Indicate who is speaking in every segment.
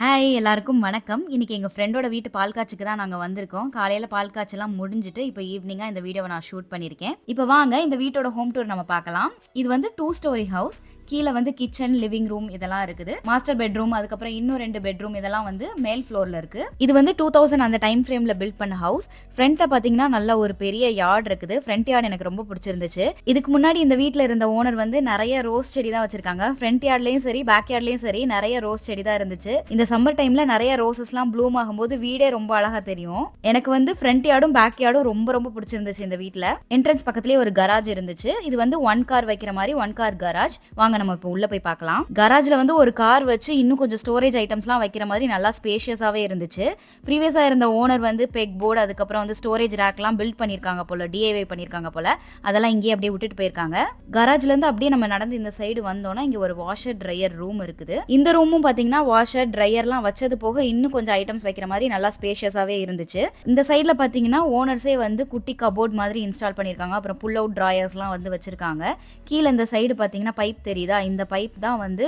Speaker 1: Hi எல்லாருக்கும் வணக்கம். இன்னைக்கு எங்க ஃப்ரெண்டோட வீட்டு பால் காட்சிக்கு தான் நாங்க வந்திருக்கோம். காலையில பால் காய்ச்சலாம் முடிஞ்சுட்டு, இப்போ ஈவினிங்கா இந்த வீடியோவ நான் ஷூட் பண்ணியிருக்கேன். இப்போ வாங்க இந்த வீட்டோட ஹோம் டூர் நம்ம பார்க்கலாம். இது வந்து 2 ஸ்டோரி ஹவுஸ். கீழ வந்து கிச்சன், லிவிங் ரூம் இதெல்லாம் இருக்குது. மாஸ்டர் பெட்ரூம், அதுக்கப்புறம் இன்னும் 2 பெட்ரூம் இதெல்லாம் வந்து மேல் ஃப்ளோர்ல இருக்கு. இது வந்து 2000 அந்த டைம் ஃப்ரேம்ல பில்ட் பண்ண ஹவுஸ். ஃப்ரண்ட்ல பாத்தீங்கன்னா நல்ல ஒரு பெரிய யார்ட் இருக்குது. ஃப்ரண்ட் யார்ட் எனக்கு ரொம்ப பிடிச்சிருந்துச்சு. இதுக்கு முன்னாடி இந்த வீட்ல இருந்த ஓனர் வந்து நிறைய ரோஸ் செடி தான் வச்சிருக்காங்க. ஃப்ரண்ட் யார்ட்லயும் சரி, பேக் யார்ட்லயும் சரி நிறைய ரோஸ் செடி தான் இருந்துச்சு. இந்த சம்மர் டைம்ல நிறைய ரோசஸ்லாம் ப்ளூம் ஆகும்போது வீடே ரொம்ப அழகா தெரியும். எனக்கு வந்து ஃப்ரண்ட் யார்டும் பேக் யார்டும் ரொம்ப ரொம்ப பிடிச்சிருந்துச்சு இந்த வீட்ல. என்ட்ரன்ஸ் பக்கத்துலயே ஒரு கராஜ் இருந்துச்சு. இது வந்து 1 கார் வைக்கிற மாதிரி 1 கார் கராஜ். வாங்க நம்ம இப்போ உள்ள போய் பார்க்கலாம். கராஜ்ல வந்து ஒரு கார் வச்சு இன்னும் கொஞ்சம் ஸ்டோரேஜ் ஐட்டம்ஸ்லாம் வைக்கிற மாதிரி நல்லா ஸ்பேஷியஸாவே இருந்துச்சு. ப்ரீவியஸா இருந்த ஓனர் வந்து பெக் போர்டு, அதுக்கப்புறம் வந்து ஸ்டோரேஜ் ரேக்லாம் பில்ட் பண்ணிருக்காங்க போல, டிஐவை பண்ணிருக்காங்க போல. அதெல்லாம் இங்கே அப்படியே விட்டுட்டு போயிருக்காங்க. கராஜ்ல இருந்து அப்படியே நம்ம நடந்து இந்த சைடு வந்தோம்னா இங்க ஒரு வாஷர் ட்ரையர் ரூம் இருக்குது. இந்த ரூமும் பாத்தீங்கன்னா வாஷர் ட்ரையர்லாம் வச்சது போக இன்னும் கொஞ்சம் ஐட்டம்ஸ் வைக்கிற மாதிரி நல்லா ஸ்பேஷியஸாவே இருந்துச்சு. இந்த சைடுல பாத்தீங்கன்னா ஓனர்ஸே வந்து குட்டி கபோர்ட் மாதிரி இன்ஸ்டால் பண்ணிருக்காங்க. அப்புறம் புல் அவுட் ட்ராயர்ஸ்லாம் வந்து வச்சிருக்காங்க. கீழே இந்த சைடு பாத்தீங்கன்னா பைப் தெரியுதா, இந்த பைப் தான் வந்து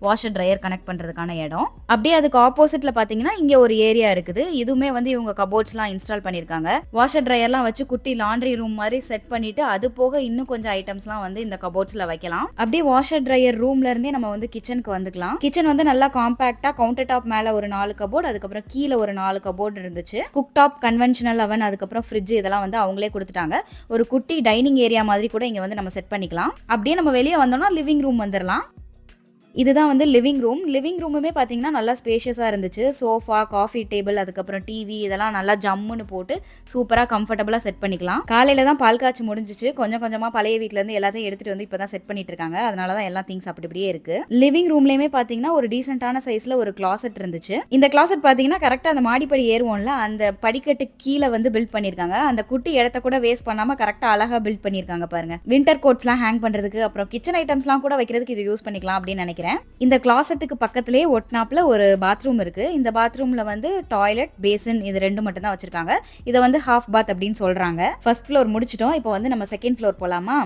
Speaker 1: வாஷர் ட்ரையர் கனெக்ட் பண்றதுக்கான இடம். அப்படியே அதுக்கு ஆப்போசிட்ல பாத்தீங்கன்னா இங்க ஒரு ஏரியா இருக்குது. இதுவுமே வந்து இவங்க கபோர்ட்ஸ்லாம் இன்ஸ்டால் பண்ணிருக்காங்க. வாஷர் ட்ரையர்லாம் வச்சு குட்டி லாண்ட்ரி ரூம் மாதிரி செட் பண்ணிட்டு அது போக இன்னும் கொஞ்சம் ஐட்டம்ஸ்லாம் வந்து இந்த கபோர்ட்ஸ்ல வைக்கலாம். அப்படியே வாஷர் ட்ரையர் ரூம்ல இருந்தே நம்ம வந்து கிச்சனுக்கு வந்துக்கலாம். கிச்சன் வந்து நல்லா காம்பாக்டா கவுண்டர் டாப் மேல ஒரு 4 கபோர்ட், அதுக்கப்புறம் கீழே ஒரு 4 கபோர்ட் இருந்துச்சு. குக் டாப், கன்வென்ஷனல் அவன், அதுக்கப்புறம் ஃப்ரிட்ஜ் இதெல்லாம் வந்து அவங்களே கொடுத்துட்டாங்க. ஒரு குட்டி டைனிங் ஏரியா மாதிரி கூட இங்க வந்து நம்ம செட் பண்ணிக்கலாம். அப்படியே நம்ம வெளியே வந்தோம்னா லிவிங் ரூம் வந்துடலாம். இதுதான் வந்து லிவிங் ரூம். லிவிங் ரூமுமே பார்த்தீங்கன்னா நல்லா ஸ்பேஷியஸாக இருந்துச்சு. சோஃபா, காஃபி டேபிள், அதுக்கப்புறம் டிவி இதெல்லாம் நல்லா ஜம்முன்னு போட்டு சூப்பராக கம்ஃபர்டபுளாக செட் பண்ணிக்கலாம். காலையில் தான் பால் காய்ச்சி முடிஞ்சிச்சு. கொஞ்சம் கொஞ்சமாக பழைய வீட்டிலேருந்து எல்லாத்தையும் எடுத்துகிட்டு வந்து இப்போ தான் செட் பண்ணிட்டு இருக்காங்க. அதனால தான் எல்லா திங்ஸ் அப்படி இப்படியே இருக்கு. லிவிங் ரூம்லேயுமே பார்த்தீங்கன்னா ஒரு டீசென்டான சைஸில் ஒரு கிளாசெட் இருந்துச்சு. இந்த கிளாசெட் பார்த்தீங்கன்னா கரெக்டாக அந்த மாடிப்படி ஏறுவோம்ல, அந்த படிக்கட்டு கீழே வந்து பில்ட் பண்ணியிருக்காங்க. அந்த குட்டி இடத்த கூட வேஸ்ட் பண்ணாமல் கரெக்டாக அழகாக பில்ட் பண்ணியிருக்காங்க பாருங்க. வின்டர் கோட்ஸ்லாம் ஹேங் பண்ணுறதுக்கு, அப்புறம் கிச்சன் ஐட்டம்ஸ்லாம் கூட வைக்கிறதுக்கு இது யூஸ் பண்ணிக்கலாம் அப்படின்னு நினைக்கிறேன். இந்த கிளாசெட்டுக்கு பக்கத்திலே ஒட்னாப்ல ஒரு பாத்ரூம் இருக்கு. இந்த பாத்ரூம்ல வந்து டாய்லெட், பேசின் இது 2 மட்டும் தான் வச்சிருக்காங்க. இதை வந்து ஹாஃப் பாத் அப்படின்னு சொல்றாங்க. ஃபர்ஸ்ட் ஃப்ளோர் முடிச்சிட்டோம். இப்போ வந்து நம்ம செகண்ட் ஃப்ளோர் போலாமா?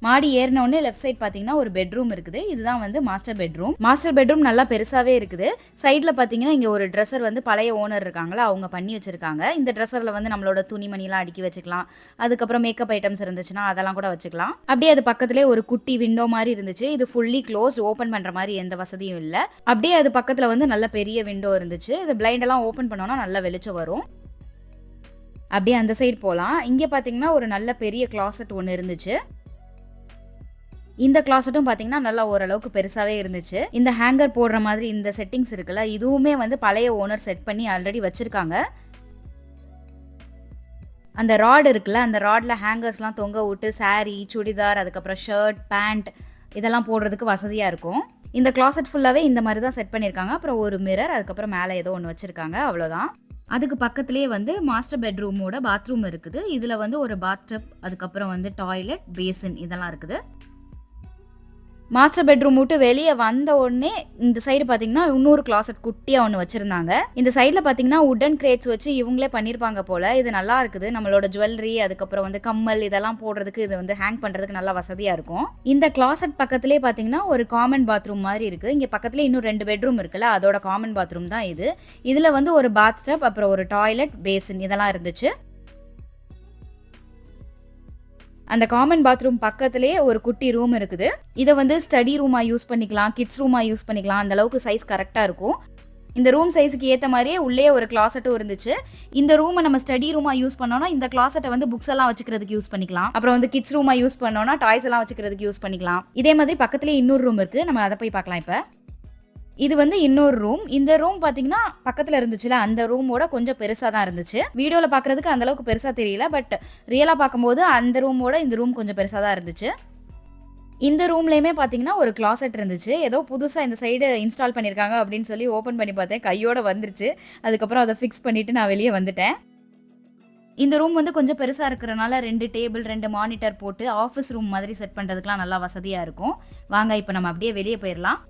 Speaker 1: மாடி ஏறினோடனே லெஃப்ட் சைட் பார்த்தீங்கன்னா ஒரு பெட்ரூம் இருக்குது. இதுதான் வந்து மாஸ்டர் பெட்ரூம். மாஸ்டர் பெட்ரூம் நல்லா பெருசாவே இருக்குது. சைடில் பார்த்தீங்கன்னா இங்கே ஒரு ட்ரெஸ்ஸர் வந்து பழைய ஓனர் இருக்காங்களா, அவங்க பண்ணி வச்சிருக்காங்க. இந்த ட்ரெஸ்ஸரில் வந்து நம்மளோட துணிமணிலாம் அடுக்கி வச்சுக்கலாம். அதுக்கப்புறம் மேக்கப் ஐட்டம்ஸ் இருந்துச்சுன்னா அதெல்லாம் கூட வச்சுக்கலாம். அப்படியே அது பக்கத்துலேயே ஒரு குட்டி விண்டோ மாதிரி இருந்துச்சு. இது ஃபுல்லி க்ளோஸ்ட், ஓப்பன் பண்ணுற மாதிரி எந்த வசதியும் இல்லை. அப்படியே அது பக்கத்தில் வந்து நல்ல பெரிய விண்டோ இருந்துச்சு. இது பிளைண்டெல்லாம் ஓப்பன் பண்ணோன்னா நல்ல வெளிச்சம் வரும். அப்படியே அந்த சைடு போகலாம். இங்கே பார்த்தீங்கன்னா ஒரு நல்ல பெரிய கிளாசெட் ஒன்று இருந்துச்சு. இந்த கிளாசெட்டும் பார்த்தீங்கன்னா நல்லா ஓரளவுக்கு பெருசாவே இருந்துச்சு. இந்த ஹேங்கர் போடுற மாதிரி இந்த செட்டிங்ஸ் இருக்குல்ல, இதுவுமே வந்து பழைய ஓனர் செட் பண்ணி ஆல்ரெடி வச்சிருக்காங்க. அந்த ராட் இருக்குல்ல, அந்த ராட்ல ஹேங்கர்ஸ்லாம் தொங்க விட்டு சாரி, சுடிதார், அதுக்கப்புறம் ஷர்ட், பேண்ட் இதெல்லாம் போடுறதுக்கு வசதியா இருக்கும். இந்த கிளாசெட் ஃபுல்லாவே இந்த மாதிரி தான் செட் பண்ணியிருக்காங்க. அப்புறம் ஒரு மிரர், அதுக்கப்புறம் மேலே ஏதோ ஒன்று வச்சிருக்காங்க, அவ்வளோதான். அதுக்கு பக்கத்துலேயே வந்து மாஸ்டர் பெட்ரூமோட பாத்ரூம் இருக்குது. இதில் வந்து ஒரு பாத்டப், அதுக்கப்புறம் வந்து டாய்லெட், பேசின் இதெல்லாம் இருக்குது. மாஸ்டர் பெட்ரூம் விட்டு வெளியே வந்த உடனே இந்த சைடு பார்த்தீங்கன்னா இன்னொரு கிளாசெட் குட்டியாக ஒன்று வச்சிருந்தாங்க. இந்த சைடில் பார்த்தீங்கன்னா உட்டன் கிரேட்ஸ் வச்சு இவங்களே பண்ணியிருப்பாங்க போல. இது நல்லா இருக்குது. நம்மளோட ஜுவல்லரி, அதுக்கப்புறம் வந்து கம்மல் இதெல்லாம் போடுறதுக்கு இது வந்து ஹேங் பண்ணுறதுக்கு நல்லா வசதியாக இருக்கும். இந்த கிளாசெட் பக்கத்துலேயே பார்த்தீங்கன்னா ஒரு காமன் பாத்ரூம் மாதிரி இருக்குது. இங்கே பக்கத்துலேயே இன்னும் 2 பெட்ரூம் இருக்குல்ல, அதோட காமன் பாத்ரூம் தான் இது. இதில் வந்து ஒரு பாத்டப், அப்புறம் ஒரு டாய்லெட், பேசின் இதெல்லாம் இருந்துச்சு. அந்த காமன் பாத்ரூம் பக்கத்திலேயே ஒரு குட்டி ரூம் இருக்குது. இதை வந்து ஸ்டடி ரூமா யூஸ் பண்ணிக்கலாம், கிட்ஸ் ரூமா யூஸ் பண்ணிக்கலாம். அந்த அளவுக்கு சைஸ் கரெக்டாக இருக்கும். இந்த ரூம் சைஸுக்கு ஏற்ற மாதிரியே உள்ளே ஒரு கிளாசெட்டும் இருந்துச்சு. இந்த ரூமை நம்ம ஸ்டடி ரூமா யூஸ் பண்ணோம்னா இந்த கிளாசெட்டை வந்து புக்ஸ் எல்லாம் வச்சுக்கிறதுக்கு யூஸ் பண்ணிக்கலாம். அப்புறம் வந்து கிட்ஸ் ரூமா யூஸ் பண்ணோம்னா டாய்ஸ் எல்லாம் வச்சுக்கிறதுக்கு யூஸ் பண்ணிக்கலாம். இதே மாதிரி பக்கத்துலேயே இன்னொரு ரூம் இருக்கு. நம்ம அதை போய் பார்க்கலாம். இப்போ இது வந்து இன்னொரு ரூம். இந்த ரூம் பாத்தீங்கன்னா பக்கத்துல இருந்துச்சுல, அந்த ரூமோட கொஞ்சம் பெருசா தான் இருந்துச்சு. வீடியோல பாக்குறதுக்கு அந்த அளவுக்கு பெருசா தெரியல, பட் ரியலா பார்க்கும்போது அந்த ரூமோட இந்த ரூம் கொஞ்சம் பெருசா தான் இருந்துச்சு. இந்த ரூம்லயுமே பாத்தீங்கன்னா ஒரு கிளாசெட் இருந்துச்சு. ஏதோ புதுசா இந்த சைடு இன்ஸ்டால் பண்ணிருக்காங்க அப்படின்னு சொல்லி ஓபன் பண்ணி பார்த்தேன். கையோட வந்துருச்சு. அதுக்கப்புறம் அதை ஃபிக்ஸ் பண்ணிட்டு நான் வெளியே வந்துட்டேன். இந்த ரூம் வந்து கொஞ்சம் பெருசா இருக்கிறனால 2 டேபிள், 2 மானிட்டர் போட்டு ஆஃபீஸ் ரூம் மாதிரி செட் பண்றதுக்குலாம் நல்லா வசதியா இருக்கும். வாங்க இப்போ நம்ம அப்படியே வெளியே போயிடலாம்.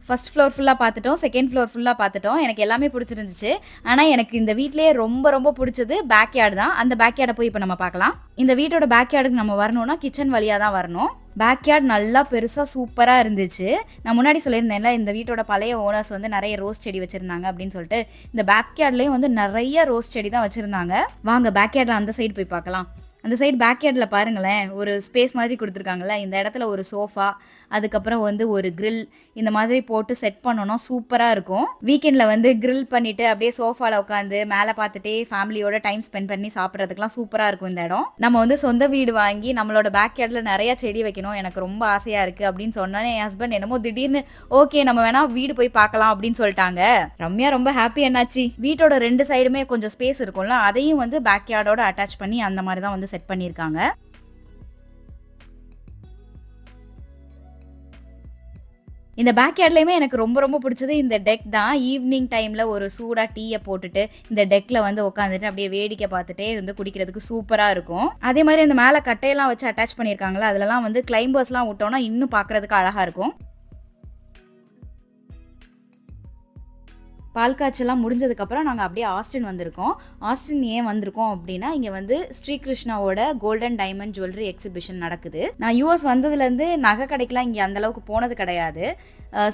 Speaker 1: ஃபர்ஸ்ட் ஃப்ளோர் ஃபுல்லா பார்த்துட்டோம். செகண்ட் ஃப்ளோர் ஃபுல்லா பார்த்துட்டோம். எனக்கு எல்லாமே பிடிச்சிருந்துச்சு. ஆனா, எனக்கு இந்த வீட்லயே ரொம்ப ரொம்ப பிடிச்சது பேக் யார்டு தான். அந்த பேக் யார்ட போய் இப்ப நம்ம பார்க்கலாம். இந்த வீட்டோட பேக் யார்டுக்கு நம்ம வரணும்னா, கிச்சன் வழியா தான் வரணும். பேக் யார்ட் நல்லா பெருசா சூப்பரா இருந்துச்சு. நான் முன்னாடி சொல்லியிருந்தேன்ல, இந்த வீட்டோட பழைய ஓனர்ஸ் வந்து நெறைய ரோஸ் செடி வச்சிருந்தாங்க அப்படின்னு சொல்லிட்டு. இந்த பேக் யார்ட்லயும் வந்து நெறைய ரோஸ் செடி தான் வச்சிருந்தாங்க. வாங்க பேக் யார்ட்ல அந்த சைடு போய் பார்க்கலாம். அந்த சைடு பேக் யார்டில் பாருங்களேன், ஒரு ஸ்பேஸ் மாதிரி கொடுத்துருக்காங்கல்ல, இந்த இடத்துல ஒரு சோஃபா, அதுக்கப்புறம் வந்து ஒரு கிரில் இந்த மாதிரி போட்டு செட் பண்ணோம்னா சூப்பராக இருக்கும். வீக்கெண்டில் வந்து கிரில் பண்ணிட்டு அப்படியே சோஃபாவில் உட்காந்து மேலே பார்த்துட்டே ஃபேமிலியோட டைம் ஸ்பெண்ட் பண்ணி சாப்பிட்றதுக்குலாம் சூப்பராக இருக்கும் இந்த இடம். நம்ம வந்து சொந்த வீடு வாங்கி நம்மளோட பேக் யார்டில் நிறைய செடி வைக்கணும், எனக்கு ரொம்ப ஆசையாக இருக்குது அப்படின்னு சொன்னோன்னே என் ஹஸ்பண்ட் என்னமோ திடீர்னு ஓகே நம்ம வேணா வீடு போய் பார்க்கலாம் அப்படின்னு சொல்லிட்டாங்க. ரம்யா ரொம்ப ஹாப்பி என்னாச்சு. வீட்டோட 2 சைடுமே கொஞ்சம் ஸ்பேஸ் இருக்கும்ல, அதையும் வந்து பேக் யார்டோட அட்டாச் பண்ணி அந்த மாதிரி தான் வந்து செட் பண்ணியிருக்காங்க. இந்த பேக் யார்ட்லயுமே எனக்கு ரொம்ப ரொம்ப பிடிச்சது இந்த டெக் தான். ஈவினிங் டைம்ல ஒரு சூடா டீய போட்டுட்டு இந்த டெக்ல வந்து உட்காந்துட்டு அப்படியே வேடிக்கை பார்த்துட்டே வந்து குடிக்கிறதுக்கு சூப்பரா இருக்கும். அதே மாதிரி அந்த மேல கட்டையெல்லாம் வச்சு அட்டாச் பண்ணியிருக்காங்களா, அதுலலாம் வந்து கிளைம்பர்ஸ்லாம் விட்டோம்னா இன்னும் பார்க்கறதுக்கு அழகா இருக்கும். பால் காய்ச்சல்லாம் முடிஞ்சதுக்கப்புறம் நாங்கள் அப்படியே ஆஸ்டின் வந்திருக்கோம். ஆஸ்டின் ஏன் வந்திருக்கோம் அப்படின்னா, இங்கே வந்து ஸ்ரீகிருஷ்ணாவோட கோல்டன் டைமண்ட் ஜுவல்லரி எக்ஸிபிஷன் நடக்குது. நான் யூஎஸ் வந்ததுலேருந்து நகை கடைக்கெலாம் இங்கே அந்தளவுக்கு போனது கிடையாது.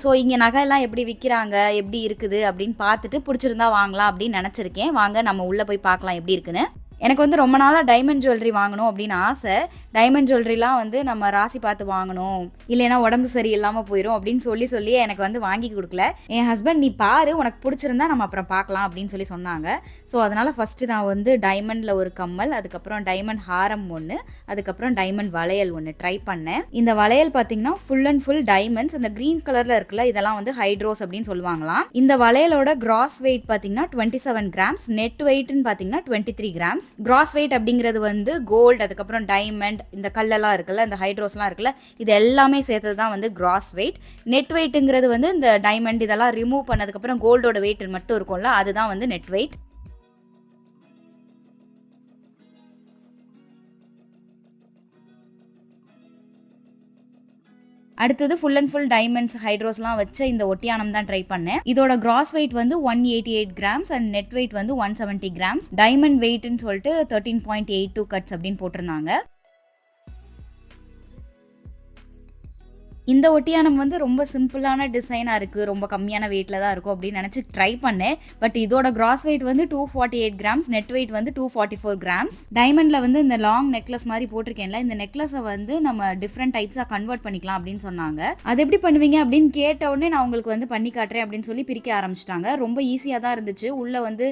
Speaker 1: ஸோ இங்கே நகையெல்லாம் எப்படி விற்கிறாங்க, எப்படி இருக்குது அப்படின்னு பார்த்துட்டு பிடிச்சிருந்தா வாங்கலாம் அப்படின்னு நினச்சிருக்கேன். வாங்க நம்ம உள்ளே போய் பார்க்கலாம் எப்படி இருக்குன்னு. எனக்கு வந்து ரொம்ப நாளாக டைமண்ட் ஜுவல்லரி வாங்கணும் அப்படின்னு ஆசை. டைமண்ட் ஜுவல்லரிலாம் வந்து நம்ம ராசி பார்த்து வாங்கணும், இல்லைன்னா உடம்பு சரியில்லாமல் போயிடும் அப்படின்னு சொல்லி எனக்கு வந்து வாங்கி கொடுக்கல. என் ஹஸ்பண்ட் நீ பாரு உனக்கு பிடிச்சிருந்தா நம்ம அப்புறம் பார்க்கலாம் அப்படின்னு சொல்லி சொன்னாங்க. ஸோ அதனால் ஃபஸ்ட்டு நான் வந்து டைமண்டில் ஒரு கம்மல், அதுக்கப்புறம் டைமண்ட் ஹாரம் ஒன்று, அதுக்கப்புறம் டைமண்ட் வளையல் ஒன்று ட்ரை பண்ணேன். இந்த வளையல் பார்த்தீங்கன்னா ஃபுல் அண்ட் ஃபுல் டைமண்ட்ஸ். இந்த க்ரீன் கலரில் இருக்குல்ல, இதெல்லாம் வந்து ஹைட்ரோஸ் அப்படின்னு சொல்லுவாங்களாம். இந்த வளையலோட கிராஸ் வெயிட் பார்த்தீங்கன்னா 27 கிராம்ஸ், நெட் வெயிட்னு பார்த்தீங்கன்னா 23 கிராம்ஸ். கிராஸ் வெயிட் அப்படிங்கிறது வந்து கோல்டு, அதுக்கப்புறம் டைமண்ட், இந்த கல்லெல்லாம் இருக்குல்ல, இந்த ஹைட்ரோஸ்லாம் இருக்குல்ல, இது எல்லாமே சேர்த்தது தான் வந்து கிராஸ் வெயிட். நெட் வெயிட்டுங்கிறது வந்து இந்த டைமண்ட் இதெல்லாம் ரிமூவ் பண்ணதுக்கப்புறம் கோல்டோட வெயிட் மட்டும் இருக்கும்ல, அதுதான் வந்து நெட் வெயிட். அடுத்தது ஃபுல் அண்ட் ஃபுல் டைமண்ட்ஸ் ஹைட்ரோஸ்லாம் வச்ச இந்த ஒட்டியானம் தான் ட்ரை பண்ணேன். இதோட கிராஸ் வெயிட் வந்து 188 கிராம்ஸ் அண்ட் நெட் வெயிட் வந்து 170 கிராம்ஸ். டைமண்ட் வெயிட்னு சொல்லிட்டு 13.82 கட்ஸ் அப்படின்னு போட்டிருந்தாங்க. இந்த ஒட்டியானம் வந்து ரொம்ப சிம்பிளான டிசைனாக இருக்குது, ரொம்ப கம்மியான வெயிட்டில் தான் இருக்கும் அப்படின்னு நினச்சி ட்ரை பண்ணேன். பட் இதோட கிராஸ் வெயிட் வந்து 248 கிராம்ஸ், நெட் வெயிட் வந்து 244 கிராம்ஸ். டைமண்டில் வந்து இந்த லாங் நெக்லஸ் மாதிரி போட்டிருக்கேன்ல, இந்த நெக்லஸை வந்து நம்ம டிஃப்ரெண்ட் டைப்ஸாக கன்வெர்ட் பண்ணிக்கலாம் அப்படின்னு சொன்னாங்க. அது எப்படி பண்ணுவீங்க அப்படின்னு கேட்ட உடனே நான் உங்களுக்கு வந்து பண்ணி காட்டுறேன் அப்படின்னு சொல்லி பிரிக்க ஆரம்பிச்சிட்டாங்க. ரொம்ப ஈஸியாக தான் இருந்துச்சு. உள்ளே வந்து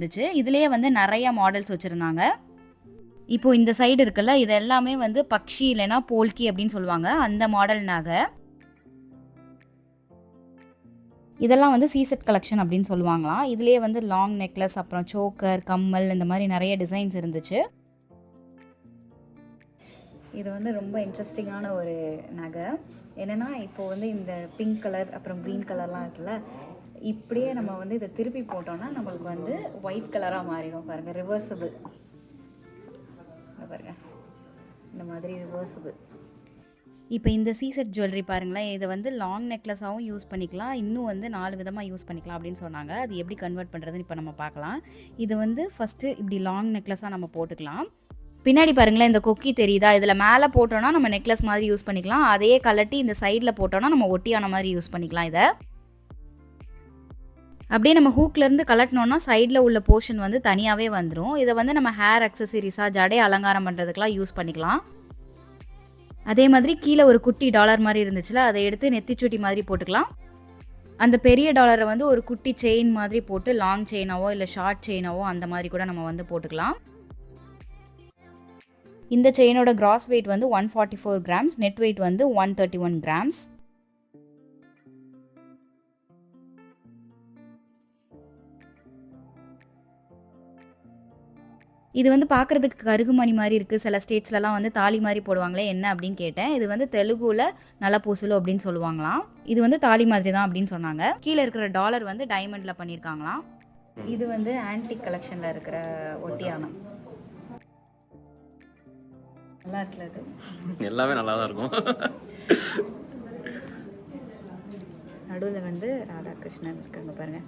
Speaker 1: இருந்துச்சு. இதுலயே வந்து நெறைய மாடல்ஸ் வச்சிருந்தாங்க. இப்போ இந்த சைடு இருக்குல்ல, இது எல்லாமே வந்து பக்ஷி இல்லன்னா போல்கி அப்படின்னு சொல்லுவாங்க. அந்த மாடல் நகை. இதெல்லாம் வந்து சீசெட் கலெக்ஷன் அப்படின்னு சொல்லுவாங்களாம். இதுலயே வந்து லாங் நெக்லஸ், அப்புறம் சோக்கர், கம்மல் இந்த மாரி நெறைய டிசைன்ஸ் இருந்துச்சு. இது வந்து ரொம்ப இன்ட்ரெஸ்டிங்கான ஒரு நகை. என்னன்னா, இப்போ வந்து இந்த பிங்க் கலர் அப்புறம் க்ரீன் கலர்லாம் இருக்குல்ல, இப்படியே நம்ம வந்து இத திருப்பி போட்டோம்னா, நம்மளுக்கு வந்து ஒயிட் கலரா மாறிடும் பாருங்க. ரிவர்சிபிள். இங்க பாருங்க. இந்த மாதிரி ரிவர்சிபிள். இப்போ இந்த சீசெட் ஜுவல்லரி பாருங்களேன், இதை வந்து லாங் நெக்லஸாகவும் யூஸ் பண்ணிக்கலாம், இன்னும் வந்து 4 விதமாக யூஸ் பண்ணிக்கலாம் அப்படின்னு சொன்னாங்க. அது எப்படி கன்வெர்ட் பண்ணுறதுன்னு இப்போ நம்ம பார்க்கலாம். இது வந்து ஃபஸ்ட்டு இப்படி லாங் நெக்லஸாக நம்ம போட்டுக்கலாம். பின்னாடி பாருங்களேன், இந்த கொக்கி தெரியுதா? இதில் மேலே போட்டோன்னா நம்ம நெக்லஸ் மாதிரி யூஸ் பண்ணிக்கலாம். அதையே கலட்டி இந்த சைடில் போட்டோன்னா நம்ம ஒட்டியான மாதிரி யூஸ் பண்ணிக்கலாம். இதை அப்படியே நம்ம ஹூக்லேருந்து கலட்டினோன்னா சைடில் உள்ள போர்ஷன் வந்து தனியாகவே வந்துடும். இதை வந்து நம்ம ஹேர் அக்சசரிஸாக ஜடை அலங்காரம் பண்ணுறதுக்கெலாம் யூஸ் பண்ணிக்கலாம். அதே மாதிரி கீழே ஒரு குட்டி டாலர் மாதிரி இருந்துச்சுல, அதை எடுத்து நெத்திச்சுட்டி மாதிரி போட்டுக்கலாம். அந்த பெரிய டாலரை வந்து ஒரு குட்டி செயின் மாதிரி போட்டு லாங் செயினாவோ இல்லை ஷார்ட் செயினாவோ அந்த மாதிரி கூட நம்ம வந்து போட்டுக்கலாம். இந்த செயினோட கிராஸ் வெயிட் வந்து 144 கிராம்ஸ், நெட் வெயிட் வந்து 131 கிராம்ஸ். இது வந்து பார்க்குறதுக்கு கருகுமணி மாதிரி இருக்குது. சில ஸ்டேட்ஸ்லலாம் வந்து தாலி மாதிரி போடுவாங்களே, என்ன அப்படின்னு கேட்டேன். இது வந்து தெலுங்குல நலப்பூசலு அப்படின்னு சொல்லுவாங்களாம். இது வந்து தாலி மாதிரி தான் அப்படின்னு சொன்னாங்க. கீழே இருக்கிற டாலர் வந்து டைமண்டில் பண்ணியிருக்காங்களாம். இது வந்து ஆன்டிக் கலெக்ஷனில் இருக்கிற ஒட்டியானம். நல்லா இருக்குல்ல அது? எல்லாமே நல்லா தான் இருக்கும். நடுவில் வந்து ராதாகிருஷ்ணன் இருக்காங்க பாருங்க.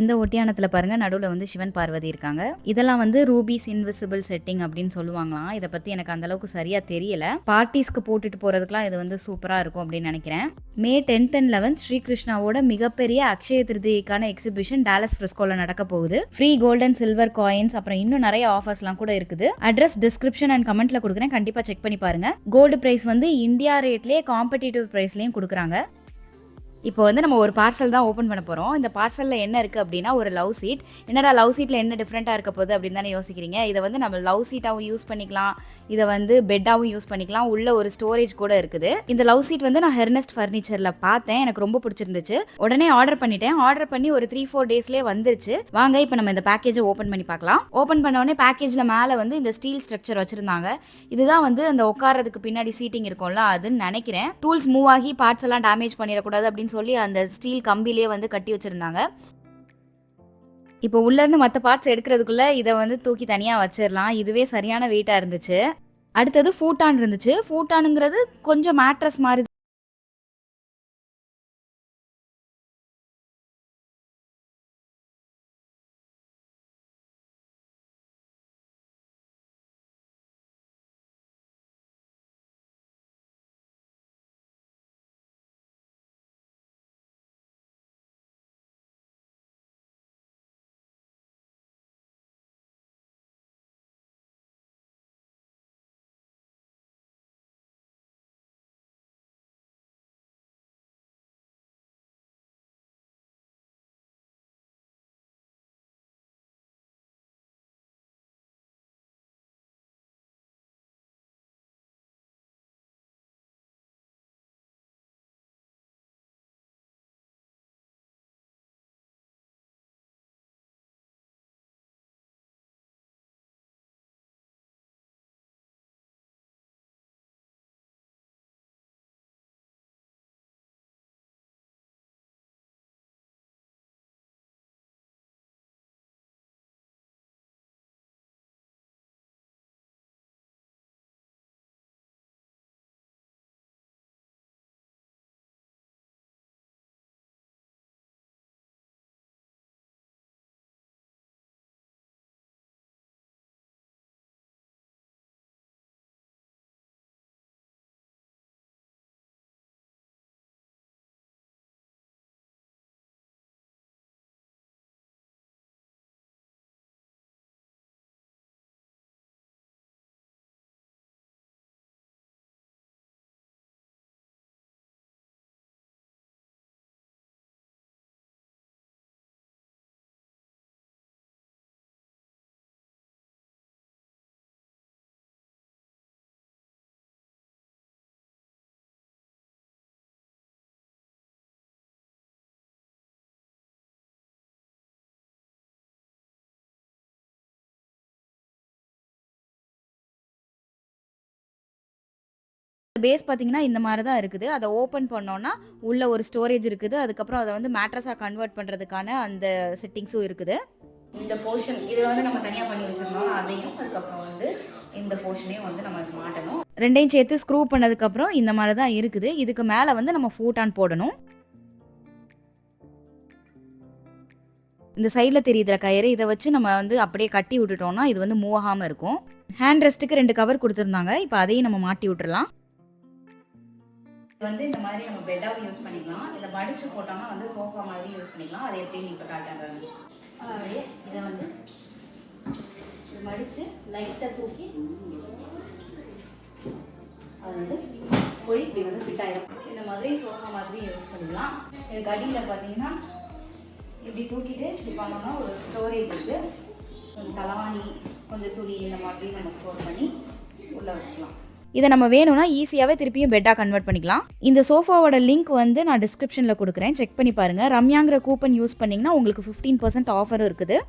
Speaker 1: இந்த ஒட்டியானத்தில் பாருங்க, நடுவில் வந்து சிவன் பார்வதி இருக்காங்க. இதெல்லாம் வந்து ரூபீஸ் இன்விசிபிள் செட்டிங் அப்படின்னு சொல்லுவாங்களாம். இதை பற்றி எனக்கு அந்த அளவுக்கு சரியா தெரியல. பார்ட்டிஸ்க்கு போட்டுட்டு போறதுக்குலாம் இது வந்து சூப்பராக இருக்கும் அப்படின்னு நினைக்கிறேன். மே 10th and 11th ஸ்ரீகிருஷ்ணாவோட மிகப்பெரிய அக்ஷய திருதிக்கான எக்ஸிபிஷன் டாலஸ் ஃப்ரெஸ்கோல நடக்க போகுது. Free gold and silver coins, அப்புறம் இன்னும் நிறைய ஆஃபர்ஸ்லாம் கூட இருக்குது. அட்ரஸ் டிஸ்கிரிப்ஷன் அண்ட் கமெண்ட்ல கொடுக்குறேன், கண்டிப்பா செக் பண்ணி பாருங்க. கோல்டு பிரைஸ் வந்து இந்தியா ரேட்லயே காம்படிட்டிவ் பிரைஸ்லயும் கொடுக்குறாங்க. இப்போ வந்து நம்ம ஒரு பார்சல் தான் ஓப்பன் பண்ண போகிறோம். இந்த பார்சலில் என்ன இருக்குது அப்படின்னா ஒரு லவ் சீட். என்னடா லவ் சீட்டில் என்ன டிஃப்ரெண்ட்டாக இருக்க போகுது அப்படின்னு தானே யோசிக்கிறீங்க. இதை வந்து நம்ம லவ் சீட்டாகவும் யூஸ் பண்ணிக்கலாம், இதை வந்து பெட்டாகவும் யூஸ் பண்ணிக்கலாம், உள்ள ஒரு ஸ்டோரேஜ் கூட இருக்குது. இந்த லவ் சீட் வந்து நான் ஹெர்னஸ்ட் ஃபர்னிச்சரில் பார்த்தேன், எனக்கு ரொம்ப பிடிச்சிருந்துச்சு. உடனே ஆர்டர் பண்ணிட்டேன். ஆர்டர் பண்ணி ஒரு 3-4 டேஸ்லேயே வந்துருச்சு. வாங்க இப்போ நம்ம இந்த பேக்கேஜை ஓப்பன் பண்ணி பார்க்கலாம். ஓப்பன் பண்ண உடனே பேக்கேஜில் மேலே வந்து இந்த ஸ்டீல் ஸ்ட்ரக்சர் வச்சுருந்தாங்க. இதுதான் வந்து அந்த உட்காரதுக்கு பின்னாடி சீட்டிங் இருக்கும்ல, அதுன்னு நினைக்கிறேன். டூல்ஸ் மூவ் ஆகி பார்ட்ஸ் எல்லாம் டேமேஜ் பண்ணிடக்கூடாது அப்படின்னு சொல்லி அந்த ஸ்டீல் கம்பிலேயே வந்து கட்டி வச்சிருந்தாங்க. இப்போ உள்ள இருந்து மற்ற பார்ட்ஸ் எடுக்கிறதுக்குள்ள இதை வந்து தூக்கி தனியா வச்சிடலாம். இதுவே சரியான வெயிட்டா இருந்துச்சு. அடுத்தது ஃபூட்டான் இருந்துச்சு. ஃபூட்டானுங்கிறது கொஞ்சம் மேட்ரஸ் மாதிரி பேஸ் பார்த்தீங்கன்னா இந்த மாதிரி தான் இருக்குது. அதை ஓப்பன் பண்ணோன்னா உள்ள ஒரு ஸ்டோரேஜ் இருக்குது. அதுக்கப்புறம் அதை வந்து மேட்ரஸாக கன்வெர்ட் பண்ணுறதுக்கான அந்த செட்டிங்ஸும் இருக்குது. இந்த போர்ஷன் இதை வந்து நம்ம தனியாக பண்ணி வச்சுருந்தோம். அதையும் அதுக்கப்புறம் வந்து இந்த போர்ஷனையும் வந்து நம்ம மாட்டணும். ரெண்டையும் சேர்த்து ஸ்க்ரூ பண்ணதுக்கப்புறம் இந்த மாதிரி தான் இருக்குது. இதுக்கு மேலே வந்து நம்ம ஃபூட்டான் போடணும். இந்த சைடில் தெரியுதுல கயிறு, இதை வச்சு நம்ம வந்து அப்படியே கட்டி விட்டுட்டோம்னா இது வந்து மூவ் ஆகாமல் இருக்கும். ஹேண்ட் ரெஸ்ட்டுக்கு 2 கவர் கொடுத்துருந்தாங்க. இப்போ அதையும் நம்ம மாட்டி விட்டுறலாம். வந்து இந்த மாதிரி நம்ம பெட்டாவும் யூஸ் பண்ணிக்கலாம். இதை மடிச்சு போட்டோம்னா வந்து சோஃபா மாதிரி யூஸ் பண்ணிக்கலாம். அதை எப்படின்னு இப்போ காட்டுறாங்க. அப்படியே இதை வந்து மடிச்சு லைட்டாக தூக்கி அது வந்து போய் இப்படி வந்து ஃபிட் ஆகிடும். இந்த மாதிரி சோஃபா மாதிரி யூஸ் பண்ணிக்கலாம். இதுக்கு அடியில் பார்த்தீங்கன்னா இப்படி தூக்கிட்டு இப்படி பண்ணோம்னா ஒரு ஸ்டோரேஜ் இருக்குது. கொஞ்சம் தலவாணி, கொஞ்சம் துணி இந்த மாதிரி நம்ம ஸ்டோர் பண்ணி உள்ளே வச்சுக்கலாம். இதை நம்ம வேணும்னா ஈஸியாகவே திருப்பியும் பெட்டாக கன்வெர்ட் பண்ணிக்கலாம். இந்த சோஃபாவோட லிங்க் வந்து நான் டிஸ்கிரிப்ஷனில் கொடுக்குறேன், செக் பண்ணி பாருங்கள். ரம்யாங்கிற கூப்பன் யூஸ் பண்ணிங்கன்னா உங்களுக்கு 15% ஆஃபரும் இருக்குது.